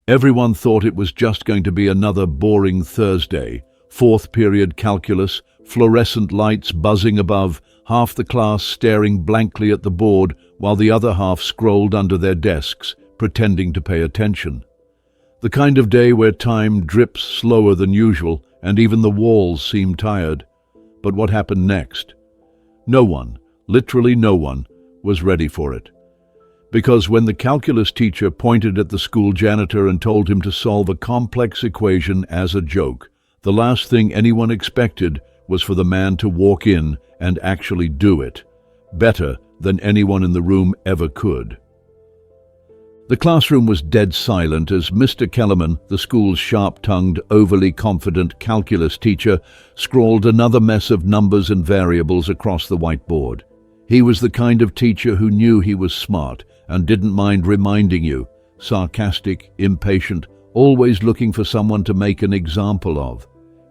Everyone thought it was just going to be another boring Thursday. Fourth period calculus, fluorescent lights buzzing above, half the class staring blankly at the board while the other half scrolled under their desks, pretending to pay attention. The kind of day where time drips slower than usual and even the walls seem tired. But what happened next? No one, literally no one, was ready for it. Because when the calculus teacher pointed at the school janitor and told him to solve a complex equation as a joke, the last thing anyone expected was for the man to walk in and actually do it, better than anyone in the room ever could. The classroom was dead silent as Mr. Kellerman, the school's sharp-tongued, overly confident calculus teacher, scrawled another mess of numbers and variables across the whiteboard. He was the kind of teacher who knew he was smart and didn't mind reminding you, sarcastic, impatient, always looking for someone to make an example of.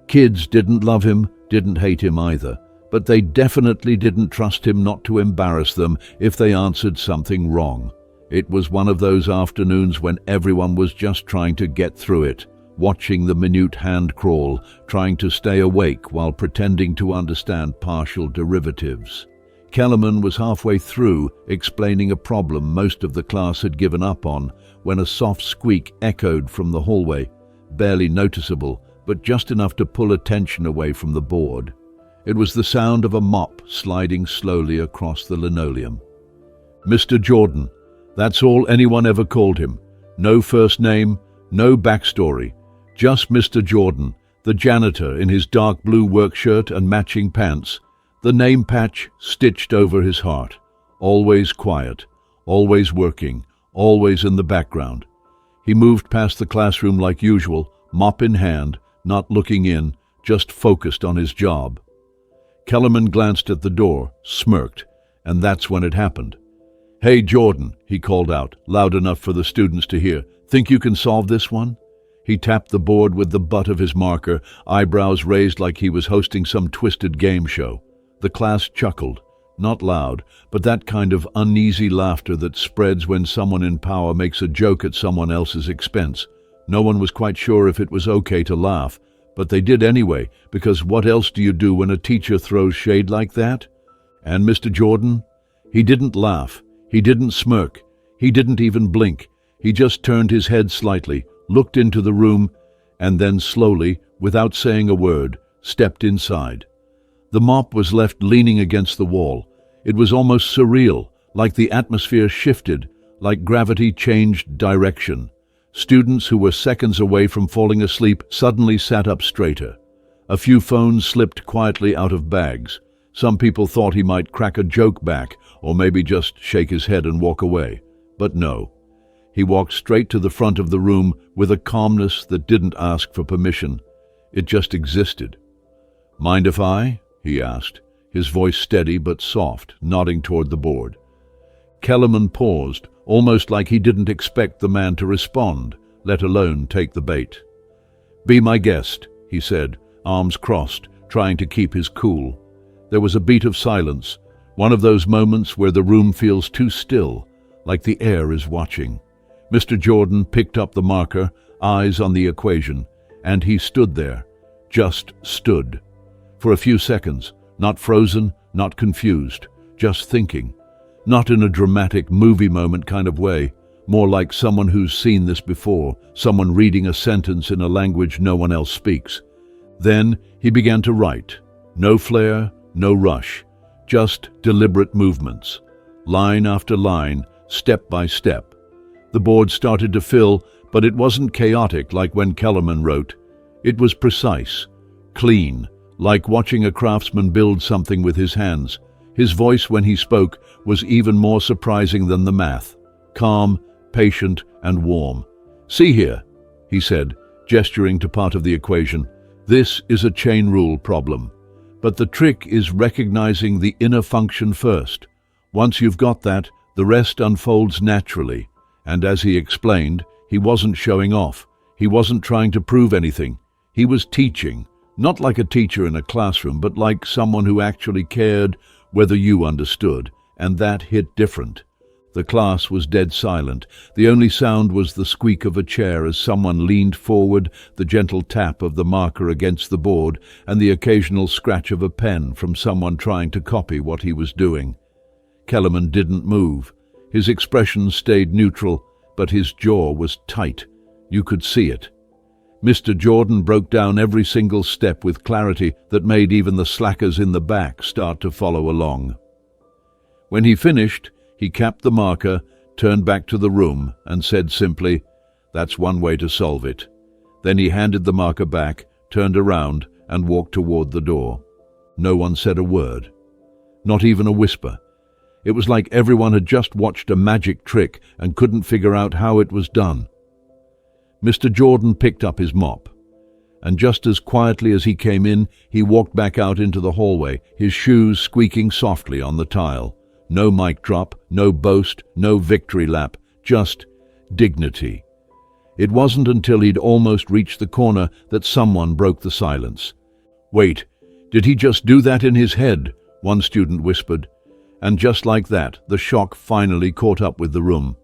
Kids didn't love him, didn't hate him either, but they definitely didn't trust him not to embarrass them if they answered something wrong. It was one of those afternoons when everyone was just trying to get through it, watching the minute hand crawl, trying to stay awake while pretending to understand partial derivatives. Kellerman was halfway through explaining a problem most of the class had given up on when a soft squeak echoed from the hallway, barely noticeable, but just enough to pull attention away from the board. It was the sound of a mop sliding slowly across the linoleum. Mr. Jordan, that's all anyone ever called him. No first name, no backstory, just Mr. Jordan, the janitor in his dark blue work shirt and matching pants, the name patch stitched over his heart. Always quiet, always working, always in the background. He moved past the classroom like usual, mop in hand, not looking in, just focused on his job. Kellerman glanced at the door, smirked, and that's when it happened. "Hey, Jordan," he called out, loud enough for the students to hear. "Think you can solve this one?" He tapped the board with the butt of his marker, eyebrows raised like he was hosting some twisted game show. The class chuckled, not loud, but that kind of uneasy laughter that spreads when someone in power makes a joke at someone else's expense. No one was quite sure if it was okay to laugh, but they did anyway, because what else do you do when a teacher throws shade like that? And Mr. Jordan? He didn't laugh. He didn't smirk. He didn't even blink. He just turned his head slightly, looked into the room, and then slowly, without saying a word, stepped inside. The mop was left leaning against the wall. It was almost surreal, like the atmosphere shifted, like gravity changed direction. Students who were seconds away from falling asleep suddenly sat up straighter. A few phones slipped quietly out of bags. Some people thought he might crack a joke back, or maybe just shake his head and walk away. But no. He walked straight to the front of the room with a calmness that didn't ask for permission. It just existed. "Mind if I?" he asked, his voice steady but soft, nodding toward the board. Kellerman paused, almost like he didn't expect the man to respond, let alone take the bait. "Be my guest," he said, arms crossed, trying to keep his cool. There was a beat of silence, one of those moments where the room feels too still, like the air is watching. Mr. Jordan picked up the marker, eyes on the equation, and he stood there, just stood. For a few seconds, not frozen, not confused, just thinking. Not in a dramatic movie moment kind of way, more like someone who's seen this before, someone reading a sentence in a language no one else speaks. Then he began to write. No flair, no rush, just deliberate movements, line after line, step by step. The board started to fill, but it wasn't chaotic like when Kellerman wrote. It was precise, clean, like watching a craftsman build something with his hands. His voice when he spoke was even more surprising than the math. Calm, patient, and warm. "See here," he said, gesturing to part of the equation. "This is a chain rule problem. But the trick is recognizing the inner function first. Once you've got that, the rest unfolds naturally." And as he explained, he wasn't showing off. He wasn't trying to prove anything. He was teaching. Not like a teacher in a classroom, but like someone who actually cared whether you understood, and that hit different. The class was dead silent. The only sound was the squeak of a chair as someone leaned forward, the gentle tap of the marker against the board, and the occasional scratch of a pen from someone trying to copy what he was doing. Kellerman didn't move. His expression stayed neutral, but his jaw was tight. You could see it. Mr. Jordan broke down every single step with clarity that made even the slackers in the back start to follow along. When he finished, he capped the marker, turned back to the room, and said simply, "That's one way to solve it." Then he handed the marker back, turned around, and walked toward the door. No one said a word. Not even a whisper. It was like everyone had just watched a magic trick and couldn't figure out how it was done. Mr. Jordan picked up his mop, and just as quietly as he came in, he walked back out into the hallway, his shoes squeaking softly on the tile. No mic drop, no boast, no victory lap, just dignity. It wasn't until he'd almost reached the corner that someone broke the silence. "Wait, did he just do that in his head?" one student whispered. And just like that, the shock finally caught up with the room.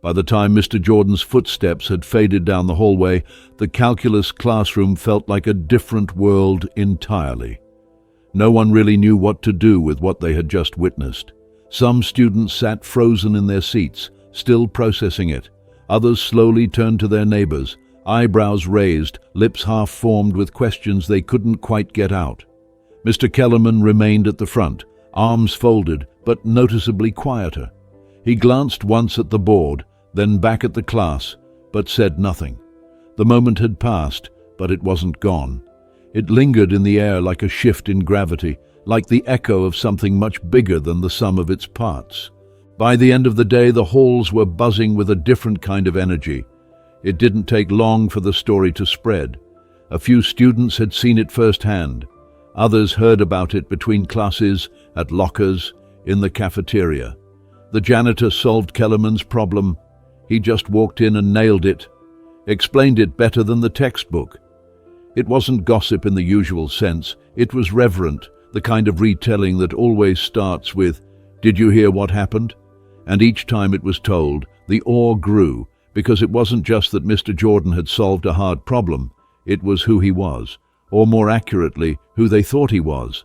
By the time Mr. Jordan's footsteps had faded down the hallway, the calculus classroom felt like a different world entirely. No one really knew what to do with what they had just witnessed. Some students sat frozen in their seats, still processing it. Others slowly turned to their neighbors, eyebrows raised, lips half-formed with questions they couldn't quite get out. Mr. Kellerman remained at the front, arms folded, but noticeably quieter. He glanced once at the board, then back at the class, but said nothing. The moment had passed, but it wasn't gone. It lingered in the air like a shift in gravity, like the echo of something much bigger than the sum of its parts. By the end of the day, the halls were buzzing with a different kind of energy. It didn't take long for the story to spread. A few students had seen it firsthand. Others heard about it between classes, at lockers, in the cafeteria. The janitor solved Kellerman's problem. He just walked in and nailed it, explained it better than the textbook. It wasn't gossip in the usual sense. It was reverent, the kind of retelling that always starts with, "Did you hear what happened?" And each time it was told, the awe grew, because it wasn't just that Mr. Jordan had solved a hard problem. It was who he was, or more accurately, who they thought he was.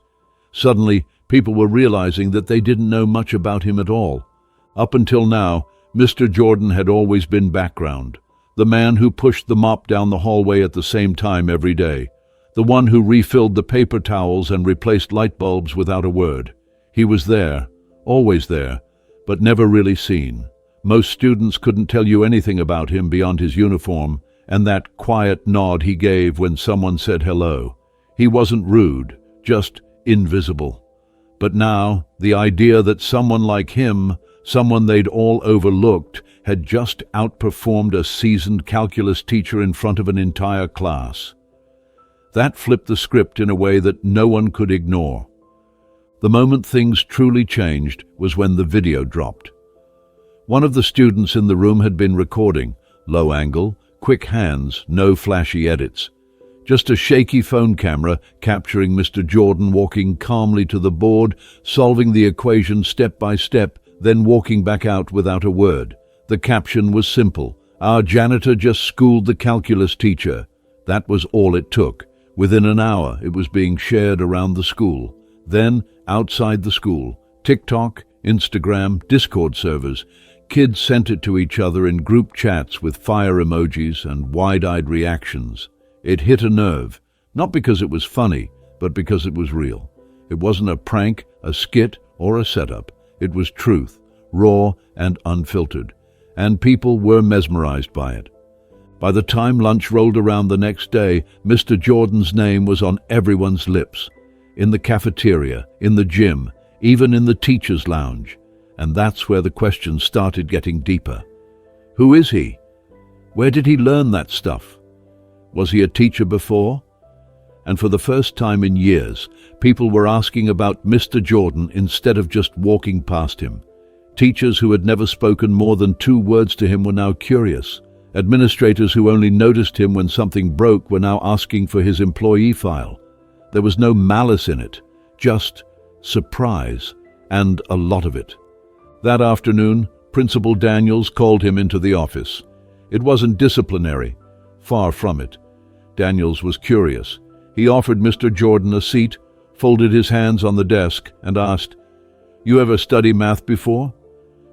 Suddenly, people were realizing that they didn't know much about him at all. Up until now, Mr. Jordan had always been background, the man who pushed the mop down the hallway at the same time every day, the one who refilled the paper towels and replaced light bulbs without a word. He was there, always there, but never really seen. Most students couldn't tell you anything about him beyond his uniform and that quiet nod he gave when someone said hello. He wasn't rude, just invisible. But now, the idea that someone like him, someone they'd all overlooked, had just outperformed a seasoned calculus teacher in front of an entire class. That flipped the script in a way that no one could ignore. The moment things truly changed was when the video dropped. One of the students in the room had been recording, low angle, quick hands, no flashy edits. Just a shaky phone camera capturing Mr. Jordan walking calmly to the board, solving the equation step by step, then walking back out without a word. The caption was simple: "Our janitor just schooled the calculus teacher." That was all it took. Within an hour, it was being shared around the school. Then, outside the school, TikTok, Instagram, Discord servers, kids sent it to each other in group chats with fire emojis and wide-eyed reactions. It hit a nerve, not because it was funny, but because it was real. It wasn't a prank, a skit, or a setup. It was truth, raw and unfiltered, and people were mesmerized by it. By the time lunch rolled around the next day, Mr. Jordan's name was on everyone's lips. In the cafeteria, in the gym, even in the teacher's lounge. And that's where the questions started getting deeper. Who is he? Where did he learn that stuff? Was he a teacher before? And for the first time in years, people were asking about Mr. Jordan instead of just walking past him. Teachers who had never spoken more than 2 words to him were now curious. Administrators who only noticed him when something broke were now asking for his employee file. There was no malice in it, just surprise, and a lot of it. That afternoon, Principal Daniels called him into the office. It wasn't disciplinary. Far from it. Daniels was curious. He offered Mr. Jordan a seat, folded his hands on the desk, and asked, "You ever study math before?"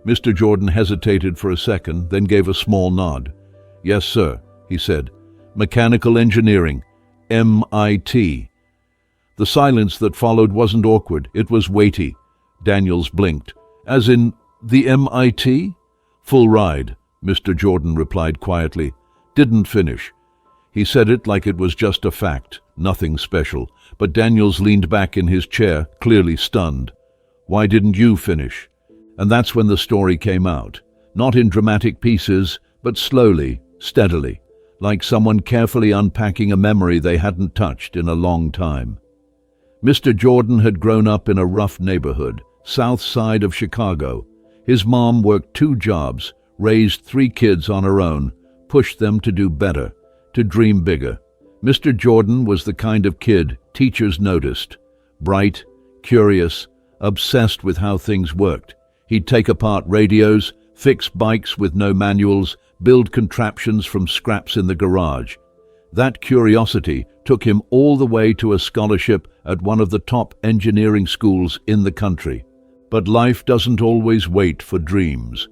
Mr. Jordan hesitated for a second, then gave a small nod. "Yes, sir," he said. "Mechanical engineering, MIT." The silence that followed wasn't awkward, it was weighty. Daniels blinked. "As in the MIT?" "Full ride," Mr. Jordan replied quietly. "Didn't finish." He said it like it was just a fact, nothing special, but Daniels leaned back in his chair, clearly stunned. "Why didn't you finish?" And that's when the story came out. Not in dramatic pieces, but slowly, steadily, like someone carefully unpacking a memory they hadn't touched in a long time. Mr. Jordan had grown up in a rough neighborhood, south side of Chicago. His mom worked 2 jobs, raised 3 kids on her own, pushed them to do better, to dream bigger. Mr. Jordan was the kind of kid teachers noticed. Bright, curious, obsessed with how things worked. He'd take apart radios, fix bikes with no manuals, build contraptions from scraps in the garage. That curiosity took him all the way to a scholarship at one of the top engineering schools in the country. But life doesn't always wait for dreams.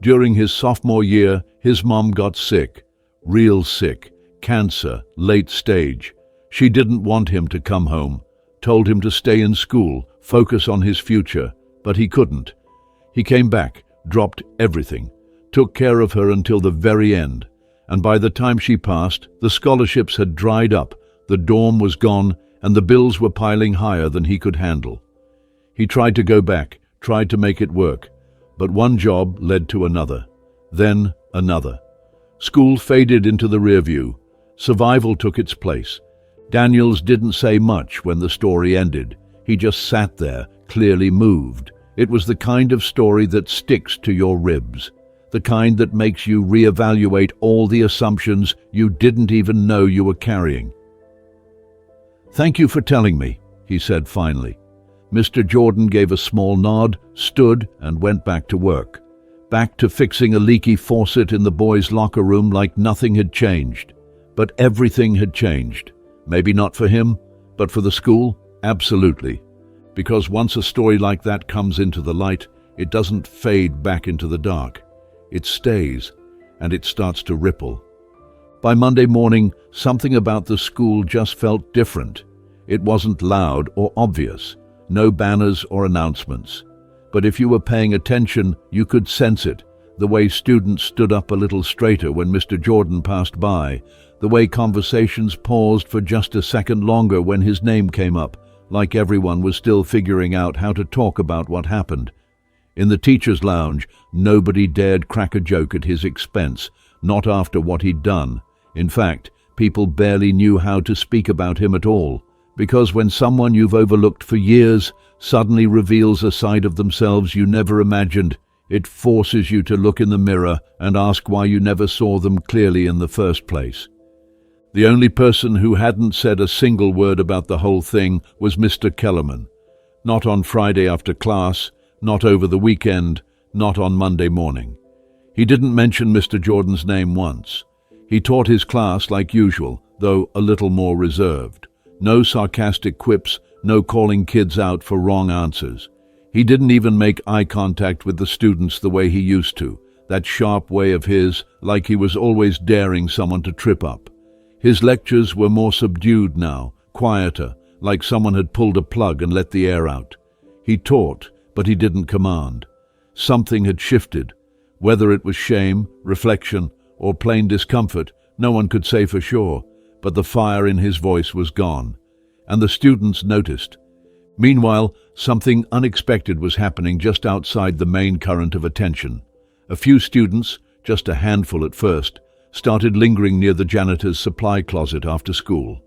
During his sophomore year, his mom got sick, real sick, cancer, late stage. She didn't want him to come home, told him to stay in school, focus on his future, but he couldn't. He came back, dropped everything, took care of her until the very end, and by the time she passed, the scholarships had dried up, the dorm was gone, and the bills were piling higher than he could handle. He tried to go back, tried to make it work, but one job led to another, then another. School faded into the rear view. Survival took its place. Daniels didn't say much when the story ended. He just sat there, clearly moved. It was the kind of story that sticks to your ribs, the kind that makes you reevaluate all the assumptions you didn't even know you were carrying. "Thank you for telling me," he said finally. Mr. Jordan gave a small nod, stood, and went back to work. Back to fixing a leaky faucet in the boys' locker room like nothing had changed. But everything had changed. Maybe not for him, but for the school, absolutely. Because once a story like that comes into the light, it doesn't fade back into the dark. It stays, and it starts to ripple. By Monday morning, something about the school just felt different. It wasn't loud or obvious, no banners or announcements. But if you were paying attention, you could sense it. The way students stood up a little straighter when Mr. Jordan passed by, the way conversations paused for just a second longer when his name came up, like everyone was still figuring out how to talk about what happened. In the teacher's lounge, nobody dared crack a joke at his expense, not after what he'd done. In fact, people barely knew how to speak about him at all, because when someone you've overlooked for years suddenly reveals a side of themselves you never imagined, it forces you to look in the mirror and ask why you never saw them clearly in the first place. The only person who hadn't said a single word about the whole thing was Mr. Kellerman. Not on Friday after class, not over the weekend, not on Monday morning. He didn't mention Mr. Jordan's name once. He taught his class like usual, though a little more reserved. No sarcastic quips, no calling kids out for wrong answers. He didn't even make eye contact with the students the way he used to, that sharp way of his, like he was always daring someone to trip up. His lectures were more subdued now, quieter, like someone had pulled a plug and let the air out. He taught, but he didn't command. Something had shifted. Whether it was shame, reflection, or plain discomfort, no one could say for sure, but the fire in his voice was gone. And the students noticed. Meanwhile, something unexpected was happening just outside the main current of attention. A few students, just a handful at first, started lingering near the janitor's supply closet after school.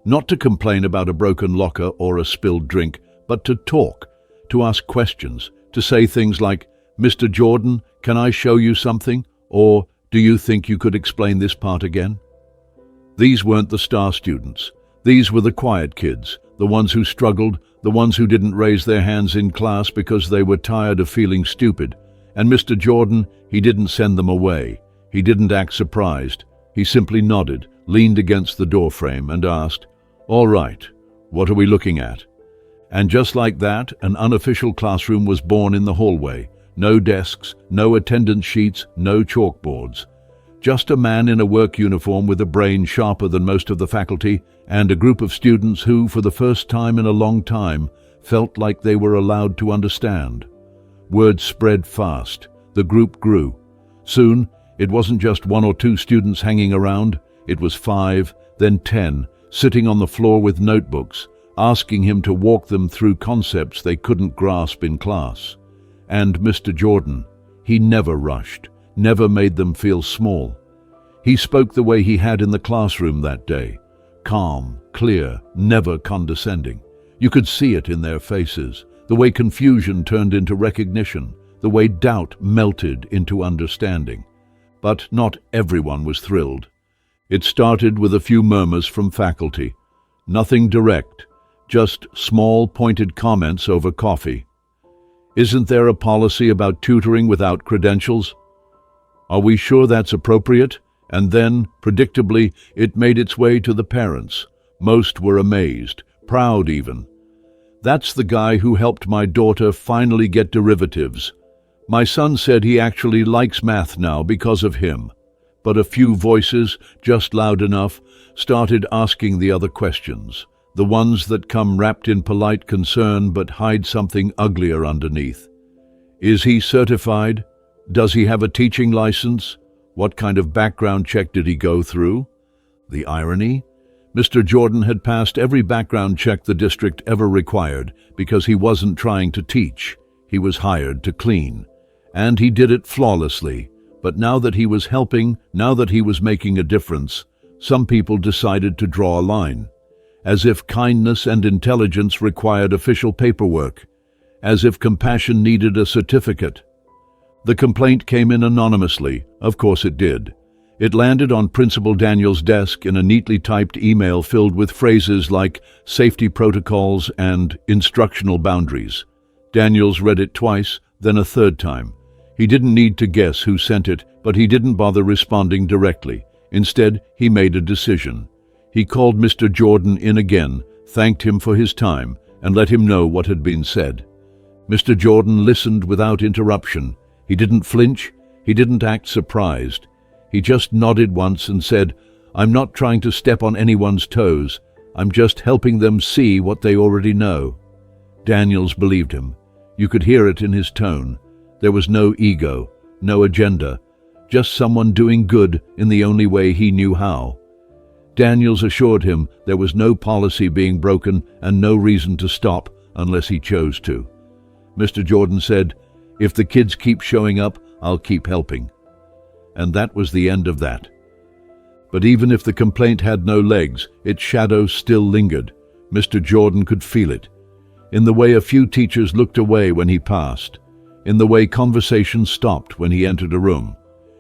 Not to complain about a broken locker or a spilled drink, but to talk, to ask questions, to say things like, "Mr. Jordan, can I show you something?" Or, "Do you think you could explain this part again?" These weren't the star students. These were the quiet kids, the ones who struggled, the ones who didn't raise their hands in class because they were tired of feeling stupid. And Mr. Jordan, he didn't send them away. He didn't act surprised. He simply nodded, leaned against the doorframe, and asked, "All right, what are we looking at?" And just like that, an unofficial classroom was born in the hallway. No desks, no attendance sheets, no chalkboards. Just a man in a work uniform with a brain sharper than most of the faculty, and a group of students who, for the first time in a long time, felt like they were allowed to understand. Word spread fast. The group grew. Soon, it wasn't just 1 or 2 students hanging around. It was 5, then 10, sitting on the floor with notebooks, asking him to walk them through concepts they couldn't grasp in class. And Mr. Jordan, he never rushed, never made them feel small. He spoke the way he had in the classroom that day, calm, clear, never condescending. You could see it in their faces, the way confusion turned into recognition, the way doubt melted into understanding. But not everyone was thrilled. It started with a few murmurs from faculty. Nothing direct, just small pointed comments over coffee. Isn't there a policy about tutoring without credentials? Are we sure that's appropriate? And then, predictably, it made its way to the parents. Most were amazed, proud even. "That's the guy who helped my daughter finally get derivatives. My son said he actually likes math now because of him." But a few voices, just loud enough, started asking the other questions, the ones that come wrapped in polite concern but hide something uglier underneath. Is he certified? Does he have a teaching license? What kind of background check did he go through? The irony? Mr. Jordan had passed every background check the district ever required because he wasn't trying to teach. He was hired to clean. And he did it flawlessly. But now that he was helping, now that he was making a difference, some people decided to draw a line. As if kindness and intelligence required official paperwork. As if compassion needed a certificate. The complaint came in anonymously. Of course it did. It landed on Principal Daniel's desk in a neatly typed email filled with phrases like safety protocols and instructional boundaries. Daniels read it twice, then a third time. He didn't need to guess who sent it, but he didn't bother responding directly. Instead, he made a decision. He called Mr. Jordan in again, thanked him for his time, and let him know what had been said. Mr. Jordan listened without interruption. He didn't flinch. He didn't act surprised. He just nodded once and said, "I'm not trying to step on anyone's toes. I'm just helping them see what they already know." Daniels believed him. You could hear it in his tone. There was no ego, no agenda, just someone doing good in the only way he knew how. Daniels assured him there was no policy being broken and no reason to stop unless he chose to. Mr. Jordan said, "If the kids keep showing up, I'll keep helping." And that was the end of that. But even if the complaint had no legs, its shadow still lingered. Mr. Jordan could feel it. In the way a few teachers looked away when he passed. In the way conversation stopped when he entered a room.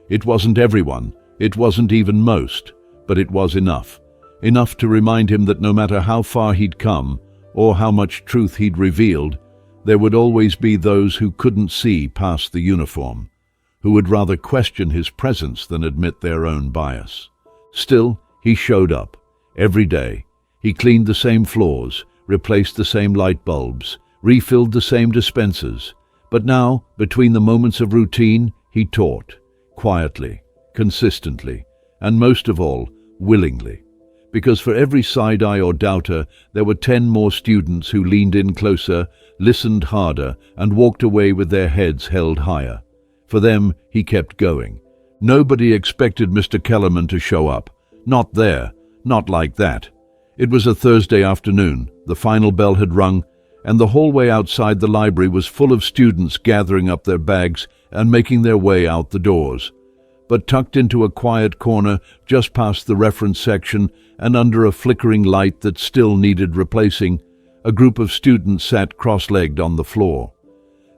It wasn't everyone, it wasn't even most, but it was enough. Enough to remind him that no matter how far he'd come, or how much truth he'd revealed, there would always be those who couldn't see past the uniform, who would rather question his presence than admit their own bias. Still, he showed up, every day. He cleaned the same floors, replaced the same light bulbs, refilled the same dispensers. But now, between the moments of routine, he taught, quietly, consistently, and most of all, willingly. Because for every side-eye or doubter, there were 10 more students who leaned in closer, listened harder, and walked away with their heads held higher. For them, he kept going. Nobody expected Mr. Kellerman to show up. Not there, not like that. It was a Thursday afternoon, the final bell had rung, and the hallway outside the library was full of students gathering up their bags and making their way out the doors. But tucked into a quiet corner, just past the reference section and under a flickering light that still needed replacing, a group of students sat cross-legged on the floor.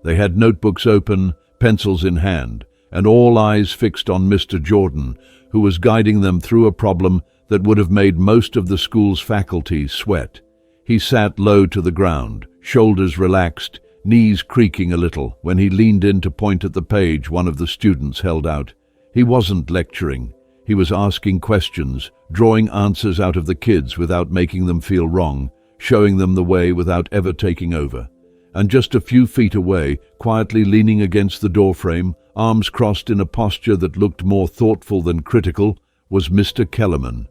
They had notebooks open, pencils in hand, and all eyes fixed on Mr. Jordan, who was guiding them through a problem that would have made most of the school's faculty sweat. He sat low to the ground, shoulders relaxed, knees creaking a little when he leaned in to point at the page one of the students held out. He wasn't lecturing. He was asking questions, drawing answers out of the kids without making them feel wrong, showing them the way without ever taking over. And just a few feet away, quietly leaning against the doorframe, arms crossed in a posture that looked more thoughtful than critical, was Mr. Kellerman.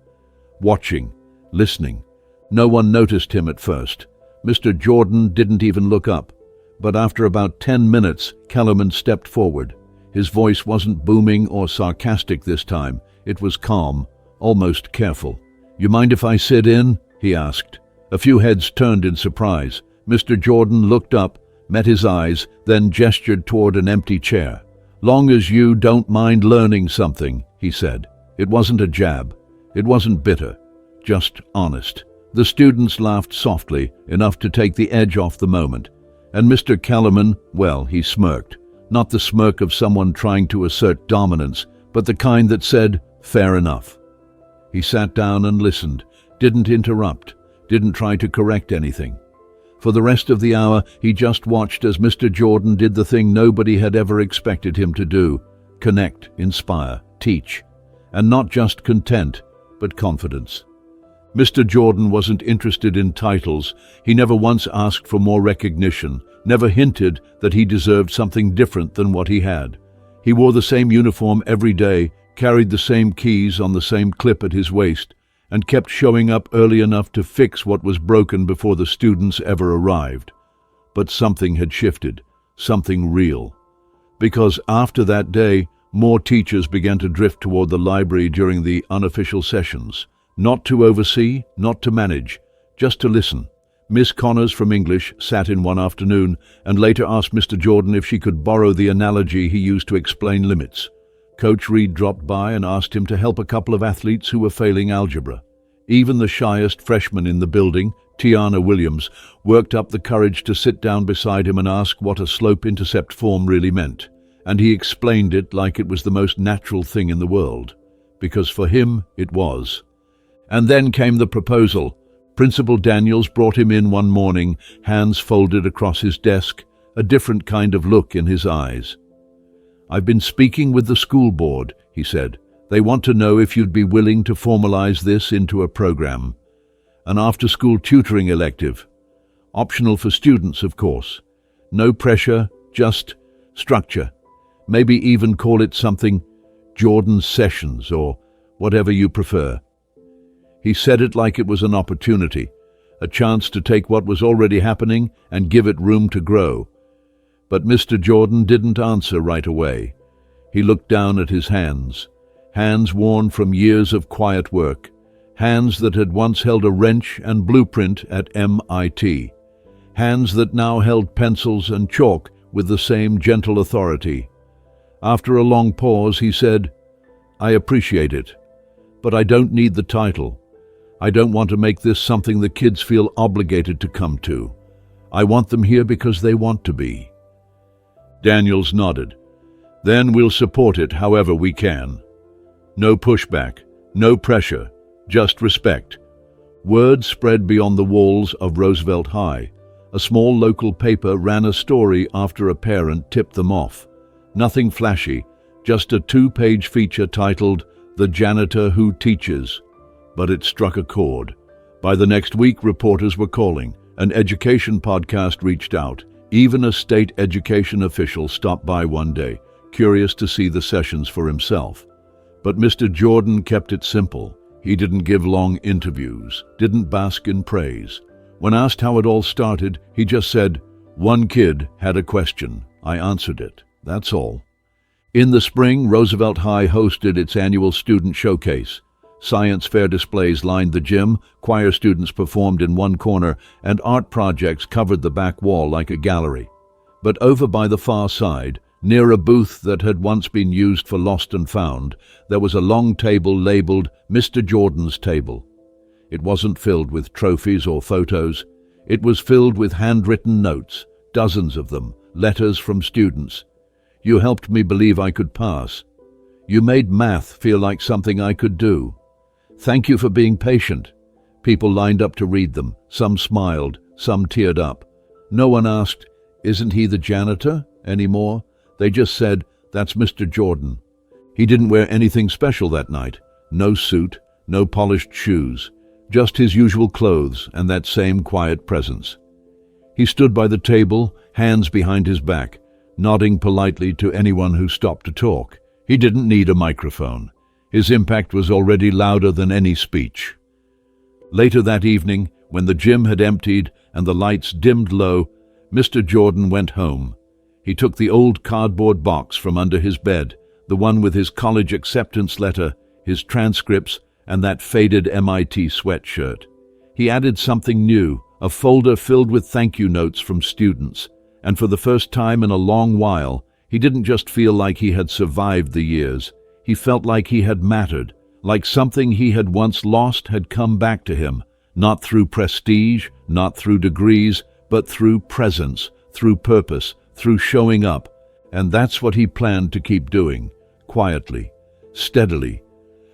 Watching, listening. No one noticed him at first. Mr. Jordan didn't even look up. But after about 10 minutes, Kellerman stepped forward. His voice wasn't booming or sarcastic this time. It was calm, almost careful. "You mind if I sit in?" he asked. A few heads turned in surprise. Mr. Jordan looked up, met his eyes, then gestured toward an empty chair. "Long as you don't mind learning something," he said. It wasn't a jab. It wasn't bitter. Just honest. The students laughed softly, enough to take the edge off the moment. And Mr. Kellerman, well, he smirked. Not the smirk of someone trying to assert dominance, but the kind that said, "Fair enough." He sat down and listened, didn't interrupt, didn't try to correct anything. For the rest of the hour, he just watched as Mr. Jordan did the thing nobody had ever expected him to do: connect, inspire, teach. And not just content, but confidence. Mr. Jordan wasn't interested in titles. He never once asked for more recognition, never hinted that he deserved something different than what he had. He wore the same uniform every day, carried the same keys on the same clip at his waist, and kept showing up early enough to fix what was broken before the students ever arrived. But something had shifted, something real. Because after that day, more teachers began to drift toward the library during the unofficial sessions. Not to oversee, not to manage, just to listen. Miss Connors from English sat in one afternoon and later asked Mr. Jordan if she could borrow the analogy he used to explain limits. Coach Reed dropped by and asked him to help a couple of athletes who were failing algebra. Even the shyest freshman in the building, Tiana Williams, worked up the courage to sit down beside him and ask what a slope-intercept form really meant. And he explained it like it was the most natural thing in the world. Because for him, it was. And then came the proposal. Principal Daniels brought him in one morning, hands folded across his desk, a different kind of look in his eyes. "I've been speaking with the school board," he said. "They want to know if you'd be willing to formalize this into a program. An after-school tutoring elective. Optional for students, of course. No pressure, just structure. Maybe even call it something Jordan Sessions or whatever you prefer." He said it like it was an opportunity, a chance to take what was already happening and give it room to grow. But Mr. Jordan didn't answer right away. He looked down at his hands worn from years of quiet work, hands that had once held a wrench and blueprint at MIT, hands that now held pencils and chalk with the same gentle authority. After a long pause, he said, "I appreciate it, but I don't need the title. I don't want to make this something the kids feel obligated to come to. I want them here because they want to be." Daniels nodded. "Then we'll support it however we can. No pushback, no pressure, just respect." Word spread beyond the walls of Roosevelt High. A small local paper ran a story after a parent tipped them off. Nothing flashy, just a 2-page feature titled "The Janitor Who Teaches." But it struck a chord. By the next week, reporters were calling. An education podcast reached out. Even a state education official stopped by one day, curious to see the sessions for himself. But Mr. Jordan kept it simple. He didn't give long interviews, didn't bask in praise. When asked how it all started, he just said, "One kid had a question. I answered it. That's all." In the spring, Roosevelt High hosted its annual student showcase. Science fair displays lined the gym, choir students performed in one corner, and art projects covered the back wall like a gallery. But over by the far side, near a booth that had once been used for Lost and Found, there was a long table labeled Mr. Jordan's Table. It wasn't filled with trophies or photos. It was filled with handwritten notes, dozens of them, letters from students. "You helped me believe I could pass. You made math feel like something I could do. Thank you for being patient." People lined up to read them. Some smiled, some teared up. No one asked, "Isn't he the janitor anymore?" They just said, "That's Mr. Jordan." He didn't wear anything special that night. No suit, no polished shoes, just his usual clothes and that same quiet presence. He stood by the table, hands behind his back, nodding politely to anyone who stopped to talk. He didn't need a microphone. His impact was already louder than any speech. Later that evening, when the gym had emptied and the lights dimmed low, Mr. Jordan went home. He took the old cardboard box from under his bed, the one with his college acceptance letter, his transcripts, and that faded MIT sweatshirt. He added something new, a folder filled with thank you notes from students, and for the first time in a long while, he didn't just feel like he had survived the years. He felt like he had mattered, like something he had once lost had come back to him, not through prestige, not through degrees, but through presence, through purpose, through showing up. And that's what he planned to keep doing, quietly, steadily.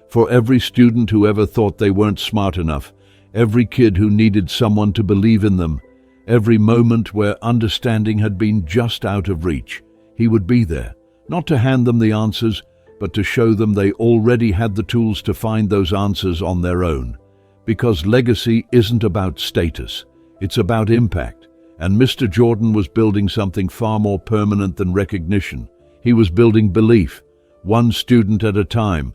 For every student who ever thought they weren't smart enough, every kid who needed someone to believe in them, every moment where understanding had been just out of reach, he would be there, not to hand them the answers, but to show them they already had the tools to find those answers on their own. Because legacy isn't about status, it's about impact. And Mr. Jordan was building something far more permanent than recognition. He was building belief, one student at a time,